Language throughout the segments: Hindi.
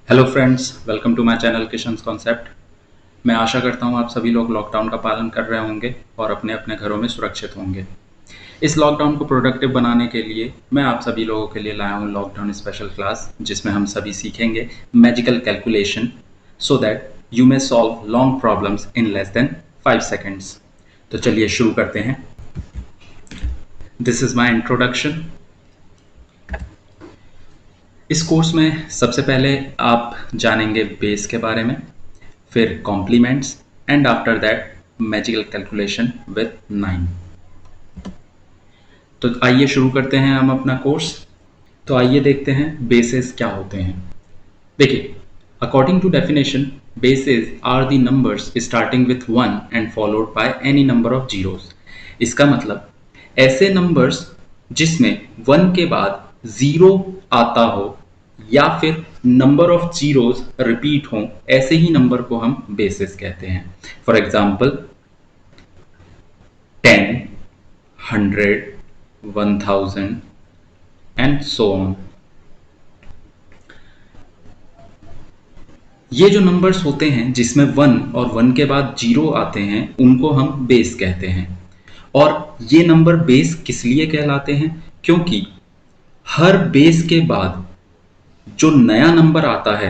Hello friends, welcome to my channel Kishan's concept. मैं आशा करता हूँ आप सभी लोग लॉकडाउन का पालन कर रहे होंगे और अपने अपने घरों में सुरक्षित होंगे। इस लॉकडाउन को प्रोडक्टिव बनाने के लिए मैं आप सभी लोगों के लिए लाया हूँ लॉकडाउन स्पेशल क्लास, जिसमें हम सभी सीखेंगे magical calculation so that you may solve long problems in less than 5 seconds. तो चलिए शुरू करते हैं। This is my introduction. इस कोर्स में सबसे पहले आप जानेंगे बेस के बारे में, फिर complements and after that magical calculation with 9। तो आइए शुरू करते हैं हम अपना कोर्स। तो आइए देखते हैं बेसेस क्या होते हैं। देखिए, according to definition, bases are the numbers starting with 1 and followed by any number of zeros. इसका मतलब ऐसे नंबर्स जिसमें 1 के बाद 0 आता हो या फिर नंबर ऑफ जीरोस रिपीट हों, ऐसे ही नंबर को हम बेसिस कहते हैं। For example 10, 100, 1000 and so on. ये जो नंबर्स होते हैं जिसमें 1 और 1 के बाद 0 आते हैं, उनको हम बेस कहते हैं। और ये नंबर बेस किस लिए कहलाते हैं? क्योंकि हर बेस के बाद जो नया नंबर आता है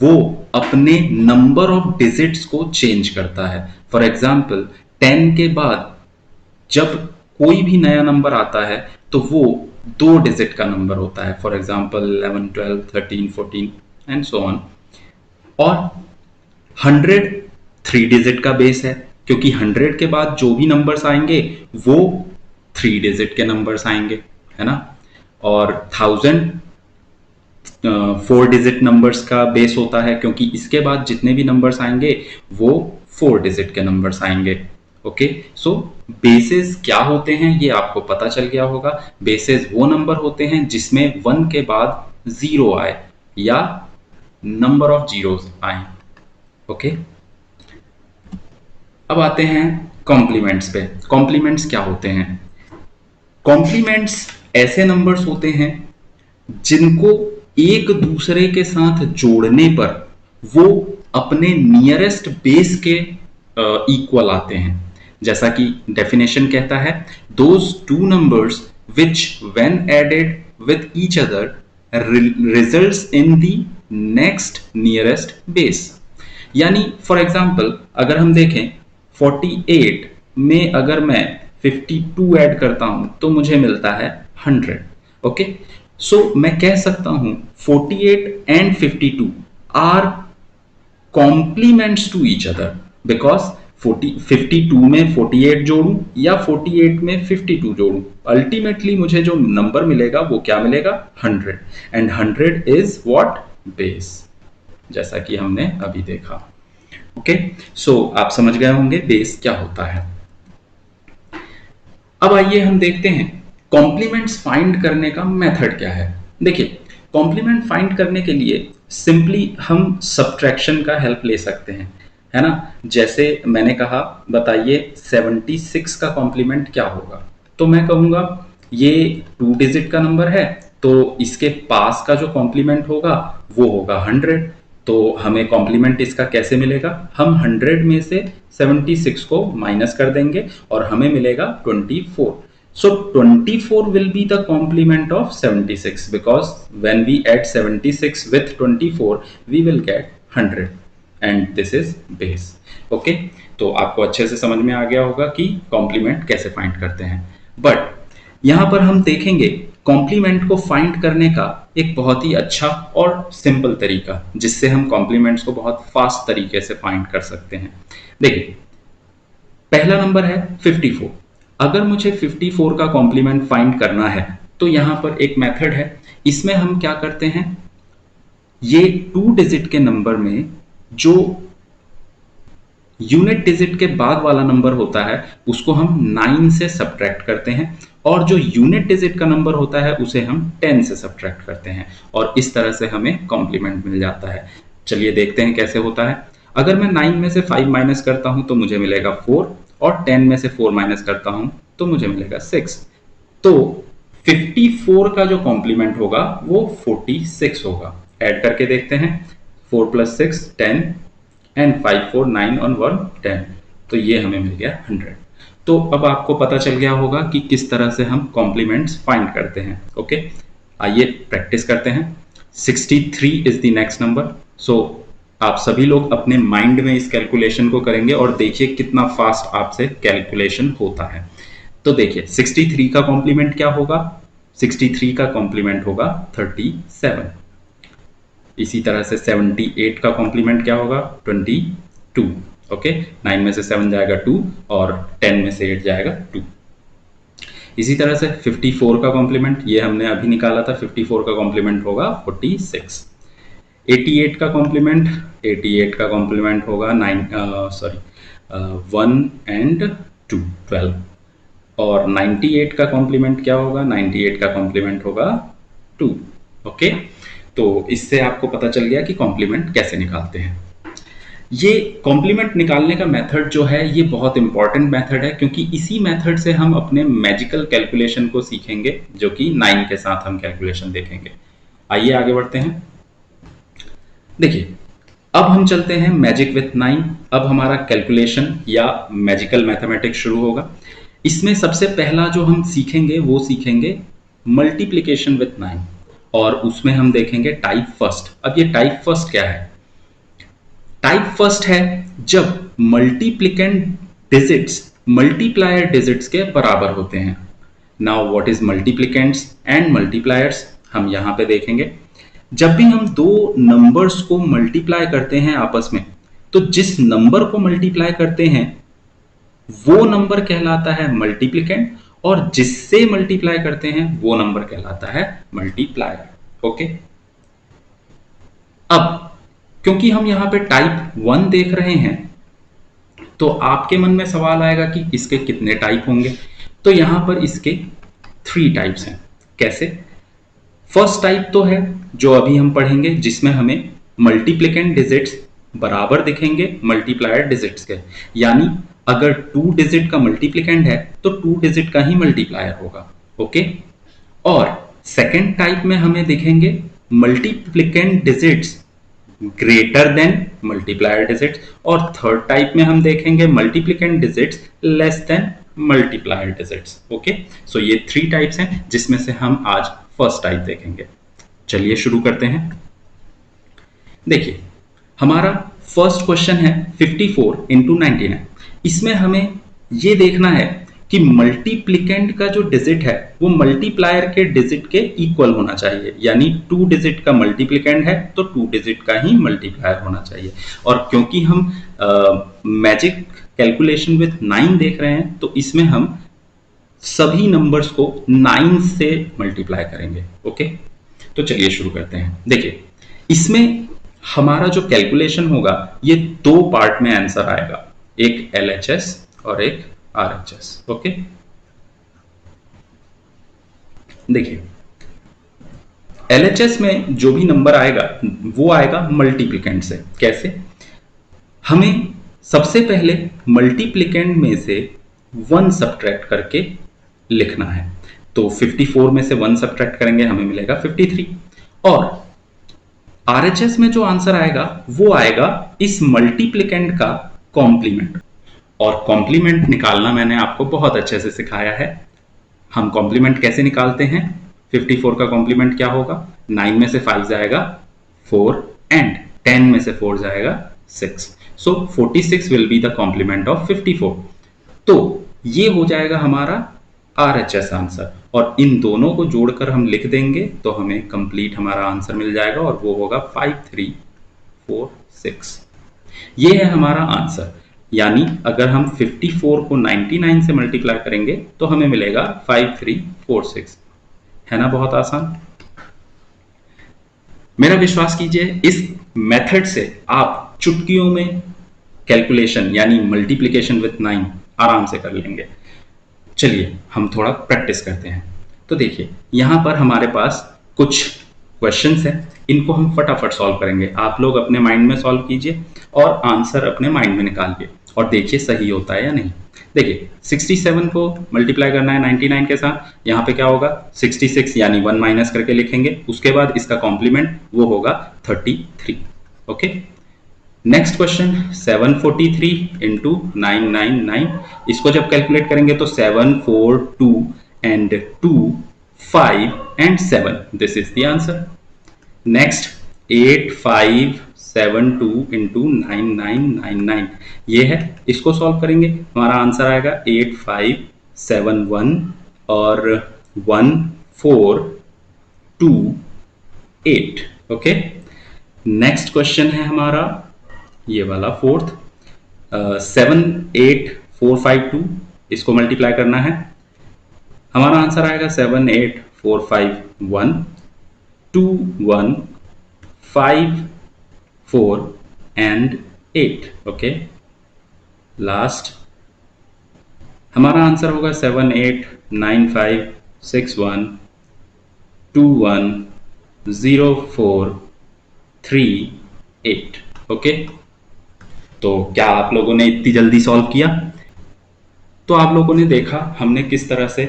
वो अपने नंबर ऑफ डिजिट्स को चेंज करता है। फॉर एग्जाम्पल 10 के बाद जब कोई भी नया नंबर आता है तो वो 2 डिजिट का नंबर होता है। For example 11, 12, 13, 14 and so on. और 100 3 डिजिट का बेस है, क्योंकि 100 के बाद जो भी नंबर्स आएंगे वो 3 डिजिट के नंबर्स आएंगे, है ना। और 1000 4 डिजिट नंबर्स का बेस होता है, क्योंकि इसके बाद जितने भी नंबर्स आएंगे वो 4 डिजिट के नंबर्स आएंगे। ओके, सो बेसेस क्या होते हैं ये आपको पता चल गया होगा। बेसेस वो नंबर होते हैं जिसमें 1 के बाद 0 आए या नंबर ऑफ जीरोस आए। ओके, अब आते हैं कॉम्प्लीमेंट्स पे। कॉम्प्लीमेंट्स क्या होते हैं? कॉम्प्लीमेंट्स ऐसे नंबर्स होते हैं जिनको एक दूसरे के साथ जोड़ने पर वो अपने नियरेस्ट बेस के इक्वल आते हैं। जैसा कि डेफिनेशन कहता है, those two numbers which when added with each other results in the next nearest base. यानी फॉर एग्जाम्पल अगर हम देखें 48 में अगर मैं 52 ऐड करता हूं तो मुझे मिलता है 100। ओके, सो मैं कह सकता हूं 48 and 52 are complements to each other, because 52 में 48 जोड़ूं या 48 में 52 जोड़ूं, अल्टीमेटली मुझे जो नंबर मिलेगा वो क्या मिलेगा? 100। And 100 is what? बेस, जैसा कि हमने अभी देखा। ओके, सो आप समझ गए होंगे बेस क्या होता है। अब आइए हम देखते हैं कॉम्प्लीमेंट्स फाइंड करने का मेथड क्या है। देखिए, कॉम्प्लीमेंट फाइंड करने के लिए सिंपली हम सब्ट्रैक्शन का हेल्प ले सकते हैं, है ना। जैसे मैंने कहा, बताइए 76 का कॉम्प्लीमेंट क्या होगा? तो मैं कहूंगा ये 2 डिजिट का नंबर है, तो इसके पास का जो कॉम्प्लीमेंट होगा वो होगा 100। तो हमें कॉम्प्लीमेंट इसका कैसे मिलेगा? हम 100 में से 76 को माइनस कर देंगे और हमें मिलेगा 24। So 24 will be the complement of 76, because when we add 76 with 24 we will get 100 and this is base. Okay, तो आपको अच्छे से समझ में आ गया होगा कि कॉम्प्लीमेंट कैसे फाइंड करते हैं। बट यहाँ पर हम देखेंगे कॉम्प्लीमेंट को फाइंड करने का एक बहुत ही अच्छा और सिंपल तरीका, जिससे हम कॉम्प्लीमेंट्स को बहुत फास्ट तरीके से फाइंड कर सकते हैं। देखिए, पहला नंबर है 54। अगर मुझे 54 का कॉम्प्लीमेंट फाइंड करना है तो यहां पर एक मेथड है। इसमें हम क्या करते हैं, ये 2 डिजिट के नंबर में जो यूनिट डिजिट के बाद वाला नंबर होता है उसको हम 9 से सब्ट्रैक्ट करते हैं, और जो यूनिट डिजिट का नंबर होता है उसे हम 10 से सब्ट्रैक्ट करते हैं, और इस तरह से हमें कॉम्प्लीमेंट मिल जाता है। चलिए देखते हैं कैसे होता है। अगर मैं 9 में से 5 माइनस करता हूं तो मुझे मिलेगा 4, और 10 में से 4 माइनस करता हूं तो मुझे मिलेगा 6। तो 54 का जो कॉम्प्लीमेंट होगा वो 46 होगा। ऐड करके देखते हैं, 4 + 6 10 एंड 5 4 9 और 1 10, तो ये हमें मिल गया 100। तो अब आपको पता चल गया होगा कि किस तरह से हम कॉम्प्लीमेंट्स फाइंड करते हैं। ओके, आइए प्रैक्टिस करते हैं। 63 इज द नेक्स्ट नंबर। सो आप सभी लोग अपने माइंड में इस कैलकुलेशन को करेंगे और देखिए कितना फास्ट आपसे कैलकुलेशन होता है। तो देखिए 63 का कॉम्प्लीमेंट क्या होगा? 63 का कॉम्प्लीमेंट होगा 37। इसी तरह से 78 का कॉम्प्लीमेंट क्या होगा? 22। ओके, 9 में से 7 जाएगा 2 और 10 में से 8 जाएगा 2। इसी तरह से 54 का कॉम्प्लीमेंट, ये हमने अभी निकाला था, 54 का कॉम्प्लीमेंट होगा 46। 88 का कॉम्प्लीमेंट, 88 का कॉम्प्लीमेंट होगा 1 एंड 2 12। और 98 का कॉम्प्लीमेंट क्या होगा? 98 का कॉम्प्लीमेंट होगा 2। ओके, तो इससे आपको पता चल गया कि कॉम्प्लीमेंट कैसे निकालते हैं। ये कॉम्प्लीमेंट निकालने का मेथड जो है ये बहुत इंपॉर्टेंट मेथड है, क्योंकि इसी मेथड से हम अपने मैजिकल कैलकुलेशन को सीखेंगे, जो कि 9 के साथ हम कैलकुलेशन देखेंगे। आइए आगे बढ़ते हैं। देखिए, अब हम चलते हैं मैजिक विथ 9। अब हमारा कैलकुलेशन या मैजिकल मैथमेटिक्स शुरू होगा। इसमें सबसे पहला जो हम सीखेंगे वो सीखेंगे मल्टीप्लिकेशन विथ 9, और उसमें हम देखेंगे टाइप फर्स्ट। अब ये टाइप फर्स्ट क्या है? टाइप फर्स्ट है जब मल्टीप्लिकेंट डिजिट्स मल्टीप्लायर डिजिट्स के बराबर होते हैं। Now what is multiplicands and multipliers, हम यहां पे देखेंगे। जब भी हम दो नंबर्स को मल्टीप्लाई करते हैं आपस में, तो जिस नंबर को मल्टीप्लाई करते हैं वो नंबर कहलाता है मल्टीप्लिकेंट, और जिससे मल्टीप्लाई करते हैं वो नंबर कहलाता है मल्टीप्लायर। ओके, अब क्योंकि हम यहां पे टाइप 1 देख रहे हैं, तो आपके मन में सवाल आएगा कि इसके कितने टाइप होंगे। तो यहां पर इसके 3 टाइप्स हैं। कैसे? फर्स्ट टाइप तो है जो अभी हम पढ़ेंगे, जिसमें हमें मल्टीप्लिकेंट डिजिट्स बराबर दिखेंगे मल्टीप्लायर डिजिट्स के, यानी अगर 2 डिजिट का मल्टीप्लिकेंट है तो 2 डिजिट का ही मल्टीप्लायर होगा। ओके, और सेकेंड टाइप में हमें दिखेंगे multiplicand digits greater than multiplier digits, और थर्ड टाइप में हम देखेंगे multiplicand digits less than multiplier digits. Okay, so ये 3 टाइप्स हैं जिसमें से हम आज फर्स्ट टाइप देखेंगे। चलिए शुरू करते हैं। देखिए, हमारा फर्स्ट क्वेश्चन है 54 × 99। इसमें हमें ये देखना है कि मल्टीप्लिकेंट का जो डिजिट है वो मल्टीप्लायर के डिजिट के इक्वल होना चाहिए, यानी 2 डिजिट का मल्टीप्लिकेंट है तो 2 डिजिट का ही मल्टीप्लायर होना चाहिए। और क्योंकि हम मैजिक कैलकुलेशन विथ 9 देख रहे हैं, तो इसमें हम सभी नंबर्स को 9 से मल्टीप्लाई करेंगे। ओके, तो चलिए शुरू करते हैं। देखिए, इसमें हमारा जो कैलकुलेशन होगा ये 2 पार्ट में आंसर आएगा, एक LHS और एक RHS। ओके, देखिए LHS में जो भी नंबर आएगा वो आएगा मल्टीप्लिकेंट से। कैसे? हमें सबसे पहले मल्टीप्लिकेंट में से 1 सब्ट्रैक्ट करके लिखना है। तो 54 में से 1 सब्ट्रैक्ट करेंगे, हमें मिलेगा 53। और RHS में जो आंसर आएगा वो आएगा इस मल्टीप्लिकेंट का कॉम्प्लीमेंट। और कॉम्प्लीमेंट निकालना मैंने आपको बहुत अच्छे से सिखाया है। हम कॉम्प्लीमेंट कैसे निकालते हैं? 54 का कॉम्प्लीमेंट क्या होगा? 9 में से 5 जाएगा 4 एंड 10 में से 4 जाएगा 6। So 46 will be the complement of 54। तो ये हो जाएगा हमारा RHS आंसर, और इन दोनों को जोड़कर हम लिख देंगे तो हमें कंप्लीट हमारा आंसर मिल जाएगा, और वो होगा 5346। ये है हमारा आंसर। यानी अगर हम 54 को 99 से मल्टीप्लाई करेंगे तो हमें मिलेगा 5346। है ना बहुत आसान? मेरा विश्वास कीजिए, इस मेथड से आप चुटकियों में कैलकुलेशन यानी मल्टीप्लिकेशन विथ 9 आराम से कर लेंगे। चलिए हम थोड़ा प्रैक्टिस करते हैं। तो देखिए, यहां पर हमारे पास कुछ क्वेश्चंस हैं, इनको हम फटाफट सॉल्व करेंगे। आप लोग अपने माइंड में सॉल्व कीजिए और आंसर अपने माइंड में निकालिए और देखिए सही होता है या नहीं। देखिए, 67 को मल्टीप्लाई करना है 99 के साथ, यहाँ पे क्या होगा 66 यानी 1 माइनस करके लिखेंगे। उसके बाद इसका कॉम्प्लीमेंट वो होगा 33। ओके, नेक्स्ट क्वेश्चन 743 इंटू 999, इसको जब कैलकुलेट करेंगे तो 7 4 2 and 2 5 and 7, this is the answer. Next 8572 into 9999, ये है, इसको सॉल्व करेंगे हमारा आंसर आएगा 8571 और 1428। ओके, नेक्स्ट क्वेश्चन है हमारा ये वाला फोर्थ, 78452, इसको मल्टीप्लाई करना है, हमारा आंसर आएगा 78451 2154 एंड 8। ओके, लास्ट हमारा आंसर होगा 789561 210438। ओके, तो क्या आप लोगों ने इतनी जल्दी सॉल्व किया? तो आप लोगों ने देखा हमने किस तरह से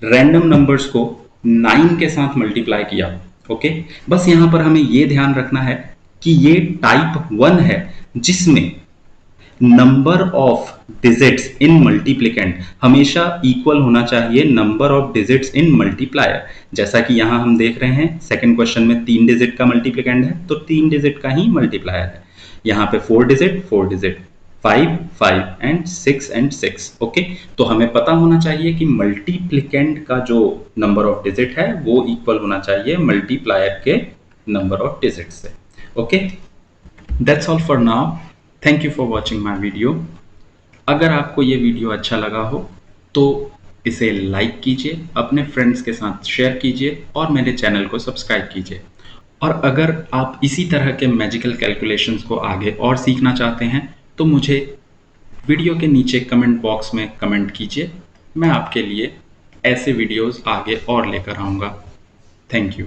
रैंडम नंबर्स को 9 के साथ मल्टीप्लाई किया। ओके, बस यहां पर हमें यह ध्यान रखना है कि ये टाइप 1 है जिसमें number of digits in multiplicand हमेशा इक्वल होना चाहिए number of digits in multiplier. जैसा कि यहां हम देख रहे हैं सेकंड क्वेश्चन में 3 डिजिट का मल्टीप्लिकेंट है तो 3 डिजिट का ही मल्टीप्लायर है। यहाँ पे 4 डिजिट 5 5 एंड 6। ओके, तो हमें पता होना चाहिए कि मल्टीप्लिकेंट का जो नंबर ऑफ डिजिट है वो इक्वल होना चाहिए मल्टीप्लायर के नंबर ऑफ डिजिट से। Okay, that's all for now, thank you for watching my video. अगर आपको ये वीडियो अच्छा लगा हो तो इसे लाइक कीजिए, अपने फ्रेंड्स के साथ शेयर कीजिए और मेरे चैनल को सब्सक्राइब कीजिए। और अगर आप इसी तरह के मैजिकल कैलकुलेशंस को आगे और सीखना चाहते हैं तो मुझे वीडियो के नीचे कमेंट बॉक्स में कमेंट कीजिए, मैं आपके लिए ऐसे वीडियोस आगे और लेकर आऊँगा। Thank you.